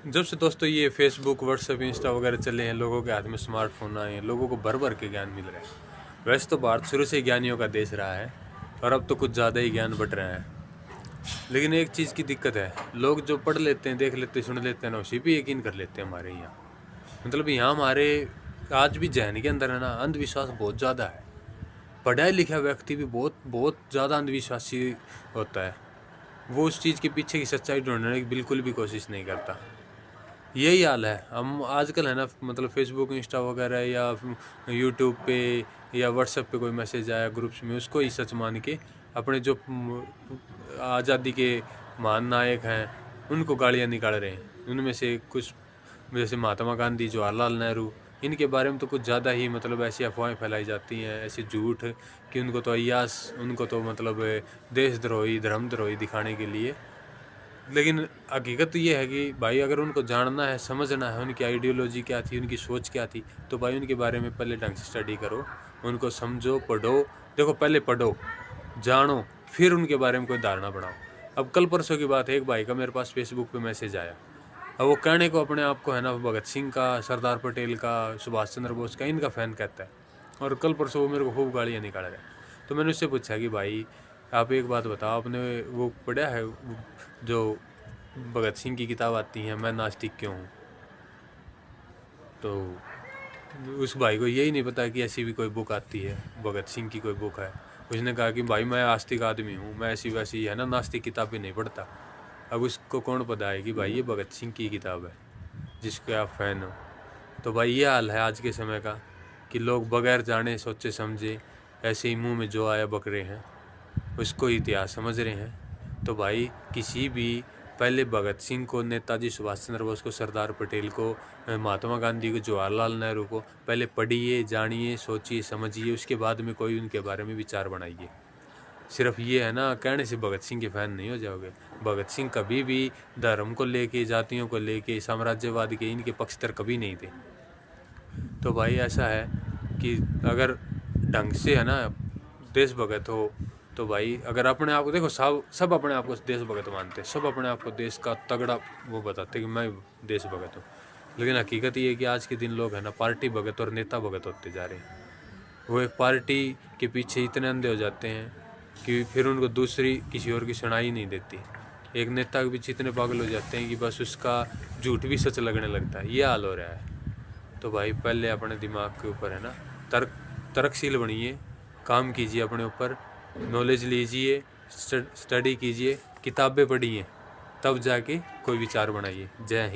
जब से दोस्तों ये फेसबुक, व्हाट्सएप, इंस्टा वगैरह चले हैं, लोगों के हाथ में स्मार्टफोन आए हैं, लोगों को भर भर के ज्ञान मिल रहा है। वैसे तो भारत शुरू से ज्ञानियों का देश रहा है और अब तो कुछ ज़्यादा ही ज्ञान बट रहा है। लेकिन एक चीज़ की दिक्कत है, लोग जो पढ़ लेते हैं, देख लेते हैं, सुन लेते हैं ना, उसी पे यकीन कर लेते हैं। हमारे यहाँ मतलब यहाँ हमारे आज भी जहन के अंदर है ना, अंधविश्वास बहुत ज़्यादा है। पढ़ा लिखा व्यक्ति भी बहुत बहुत ज़्यादा अंधविश्वासी होता है। वो उस चीज़ के पीछे की सच्चाई ढूंढने की बिल्कुल भी कोशिश नहीं करता। यही हाल है। हम आजकल है ना, मतलब फेसबुक, इंस्टा वगैरह या यूट्यूब पे या व्हाट्सएप पे कोई मैसेज आया ग्रुप्स में, उसको ही सच मान के अपने जो आज़ादी के महान नायक हैं उनको गालियाँ निकाल रहे हैं। उनमें से कुछ जैसे महात्मा गांधी, जवाहरलाल नेहरू, इनके बारे में तो कुछ ज़्यादा ही मतलब ऐसी अफवाहें फैलाई जाती हैं, ऐसे झूठ कि उनको तो अय्यास, उनको तो मतलब देशद्रोही, धर्मद्रोही दिखाने के लिए। लेकिन हकीकत तो ये है कि भाई अगर उनको जानना है, समझना है उनकी आइडियोलॉजी क्या थी, उनकी सोच क्या थी, तो भाई उनके बारे में पहले ढंग से स्टडी करो, उनको समझो, पढ़ो। देखो पहले पढ़ो, जानो, फिर उनके बारे में कोई धारणा बनाओ। अब कल परसों की बात है, एक भाई का मेरे पास फेसबुक पे मैसेज आया। अब वो कहने को अपने आप को है ना भगत सिंह का, सरदार पटेल का, सुभाष चंद्र बोस का, इनका फ़ैन कहता है। और कल परसों वो मेरे को खूब गालियाँ निकाल रहा है। तो मैंने उससे पूछा कि भाई आप एक बात बताओ, आपने वो पढ़ा है जो भगत सिंह की किताब आती है, मैं नास्तिक क्यों हूँ? तो उस भाई को यही नहीं पता कि ऐसी भी कोई बुक आती है, भगत सिंह की कोई बुक है। उसने कहा कि भाई मैं आस्तिक आदमी हूँ, मैं ऐसी वैसी है ना नास्तिक किताबें नहीं पढ़ता। अब उसको कौन पता है कि भाई ये भगत सिंह की किताब है जिसके आप फ़ैन हो। तो भाई ये हाल है आज के समय का कि लोग बगैर जाने सोचे समझे ऐसे ही मुंह में जो आया बक रहे हैं, उसको इतिहास समझ रहे हैं। तो भाई किसी भी, पहले भगत सिंह को, नेताजी सुभाष चंद्र बोस को, सरदार पटेल को, महात्मा गांधी को, जवाहरलाल नेहरू को पहले पढ़िए, जानिए, सोचिए, समझिए, उसके बाद में कोई उनके बारे में विचार बनाइए। सिर्फ ये है ना, कहने से भगत सिंह के फ़ैन नहीं हो जाओगे। भगत सिंह कभी भी धर्म को लेके, जातियों को लेके, साम्राज्यवाद के, इनके पक्षधर कभी नहीं थे। तो भाई ऐसा है कि अगर ढंग से है ना देशभगत हो, तो भाई अगर अपने आप को देखो, सब अपने आप को देशभगत मानते हैं, सब अपने आप को देश का तगड़ा वो बताते हैं कि मैं देशभगत हूँ। लेकिन हकीकत ये है कि आज के दिन लोग है ना पार्टी भगत और नेता भगत होते जा रहे हैं। वो एक पार्टी के पीछे इतने अंधे हो जाते हैं कि फिर उनको दूसरी किसी और की सुनाई नहीं देती। एक नेता के पीछे इतने पागल हो जाते हैं कि बस उसका झूठ भी सच लगने लगता है। ये हाल हो रहा है। तो भाई पहले अपने दिमाग के ऊपर है ना तर्कशील बनिए, काम कीजिए, अपने ऊपर नॉलेज लीजिए, स्टडी कीजिए, किताबें पढ़िए, तब जाके कोई विचार बनाइए। जय हिंद।